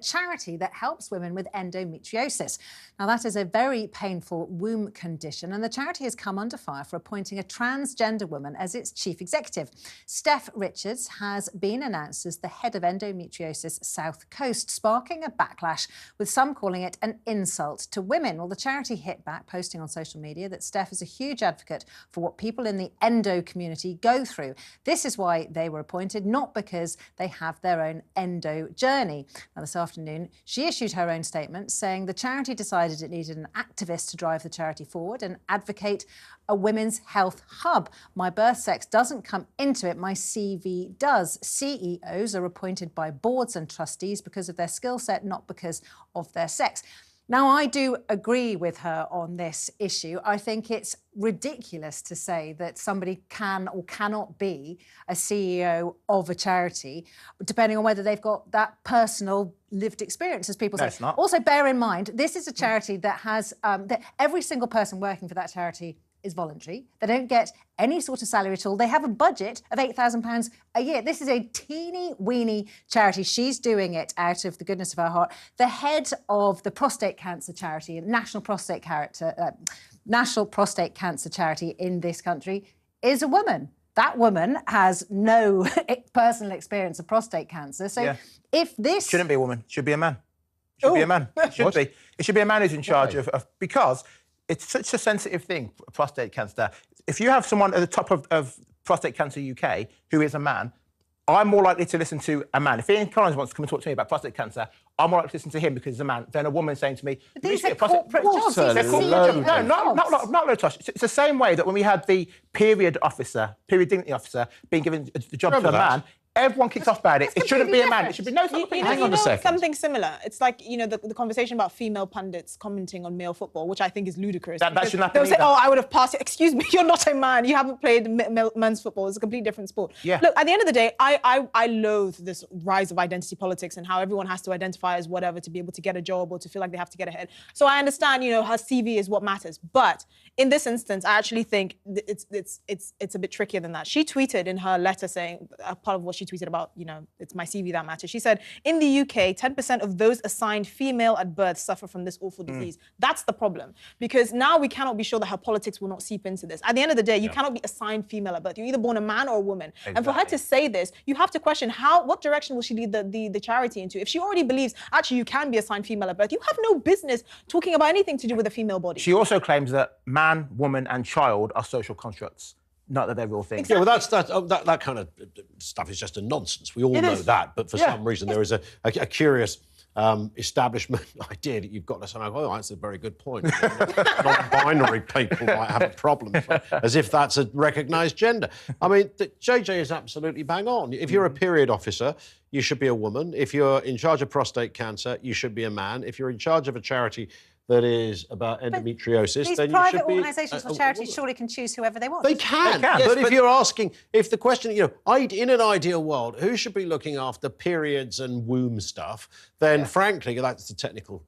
charity that helps women with endometriosis. Now, that is a very painful womb condition, and the charity has come under fire for appointing a transgender woman as its chief executive. Steph Richards has been announced as the head of Endometriosis South Coast, sparking a backlash, with some calling it an insult to women. Well, the charity hit back, posting on social media that Steph is a huge advocate for what people in the endo community go through. This is why they were appointed, not because they have their own endo journey. Now, this afternoon, she issued her own statement saying the charity decided it needed an activist to drive the charity forward and advocate a women's health hub. My birth sex doesn't come into it, my CV does. CEOs are appointed by boards and trustees because of their skill set, not because of their sex. Now, I do agree with her on this issue. I think it's ridiculous to say that somebody can or cannot be a CEO of a charity, depending on whether they've got that personal lived experience, as people say. It's not. Also, bear in mind, this is a charity that has, that every single person working for that charity is voluntary. They don't get any sort of salary at all. They have a budget of £8,000 a year. This is a teeny weeny charity. She's doing it out of the goodness of her heart. The head of the prostate cancer charity, National Prostate Cancer Charity in this country, is a woman. That woman has no personal experience of prostate cancer. So if this... Shouldn't be a woman. Should be a man. Should be a man. It should be. It should be a man who's in charge of... Because it's such a sensitive thing, prostate cancer. If you have someone at the top of Prostate Cancer UK who is a man, I'm more likely to listen to a man. If Ian Collins wants to come and talk to me about prostate cancer, I'm more likely to listen to him because he's a man than a woman saying to me... But these are corporate jobs. No, not low tosh. It's the same way that when we had the period dignity officer being given the job to a man, everyone kicks off about it. It shouldn't be a man. It should be no. Hang on a second. Something similar. It's like, you know, the conversation about female pundits commenting on male football, which I think is ludicrous. That shouldn't happen. They'll say, "Oh, I would have passed it." Excuse me, you're not a man. You haven't played men's football. It's a completely different sport. Yeah. Look, at the end of the day, I loathe this rise of identity politics and how everyone has to identify as whatever to be able to get a job or to feel like they have to get ahead. So I understand, you know, her CV is what matters, but in this instance, I actually think it's a bit trickier than that. She tweeted in her letter saying, part of what she tweeted about, you know, it's my CV that matters. She said, in the UK, 10% of those assigned female at birth suffer from this awful disease. That's the problem. Because now we cannot be sure that her politics will not seep into this. At the end of the day, you cannot be assigned female at birth. You're either born a man or a woman. Exactly. And for her to say this, you have to question what direction will she lead the charity into? If she already believes, actually, you can be assigned female at birth, you have no business talking about anything to do with a female body. She also claims that man, woman and child are social constructs. Not that they're real things. Exactly. Yeah, well, that kind of stuff is just a nonsense. We all know that, but for some reason there is a curious establishment idea that you've got to say, oh, that's a very good point. Non-binary people might have a problem, as if that's a recognised gender. I mean, JJ is absolutely bang on. If you're a period officer, you should be a woman. If you're in charge of prostate cancer, you should be a man. If you're in charge of a charity that is about endometriosis, then you should be... private organisations or charities surely can choose whoever they want. They can, yes, but if you're asking, if the question, you know, in an ideal world, who should be looking after periods and womb stuff, then frankly, that's the technical...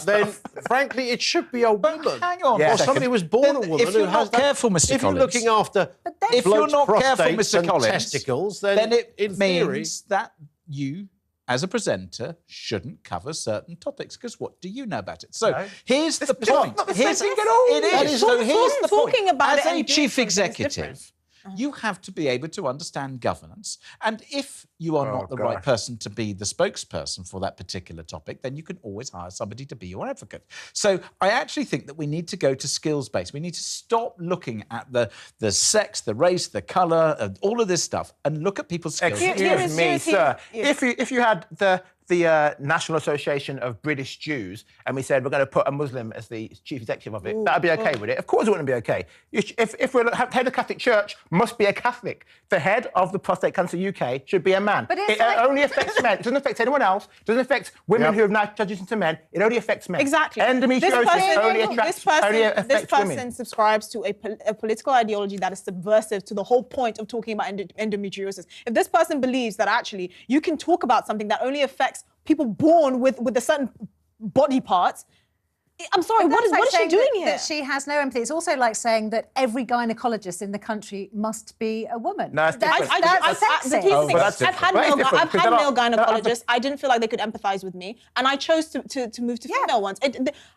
then, frankly, it should be a woman. Hang on. Or somebody who was born a woman who has that... Careful, Mr. If you're looking after if you're not careful, Mr. and Collins, testicles, then it means that you, as a presenter, shouldn't cover certain topics, because what do you know about it? So here's the point. It is. So here's the point. As a chief executive, you have to be able to understand governance. And if you are not the right person to be the spokesperson for that particular topic, then you can always hire somebody to be your advocate. So I actually think that we need to go to skills-based. We need to stop looking at the sex, the race, the colour, all of this stuff, and look at people's skills. Excuse me, sir. If you had the National Association of British Jews, and we said we're going to put a Muslim as the chief executive of it, that'd be okay with it. Of course it wouldn't be okay. If we're head of the Catholic Church, must be a Catholic. The head of the Prostate Cancer UK should be a man. But it only affects men. It doesn't affect anyone else. It doesn't affect women who have now transitioned to men. It only affects men. Exactly. Endometriosis only affects women. This person subscribes to a political ideology that is subversive to the whole point of talking about endometriosis. If this person believes that actually you can talk about something that only affects people born with a certain body parts, I'm sorry, what is she doing here? That she has no empathy. It's also like saying that every gynecologist in the country must be a woman. No, it's different. That's sexist. The key thing is, I've had male different. gynecologists. I didn't feel like they could empathise with me, and I chose to move to female ones.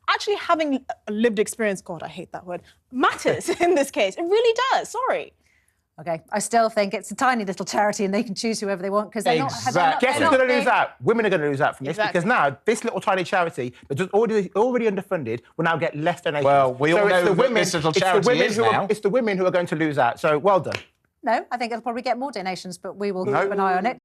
Actually having a lived experience, God, I hate that word, matters in this case. It really does. Sorry. Okay, I still think it's a tiny little charity and they can choose whoever they want because they're not... Guess who's going to lose out? Women are going to lose out from this because now this little tiny charity that's already underfunded will now get less donations. Well, we all know what this little charity is now. It's the women who are going to lose out, so well done. No, I think it'll probably get more donations, but we will keep an eye on it.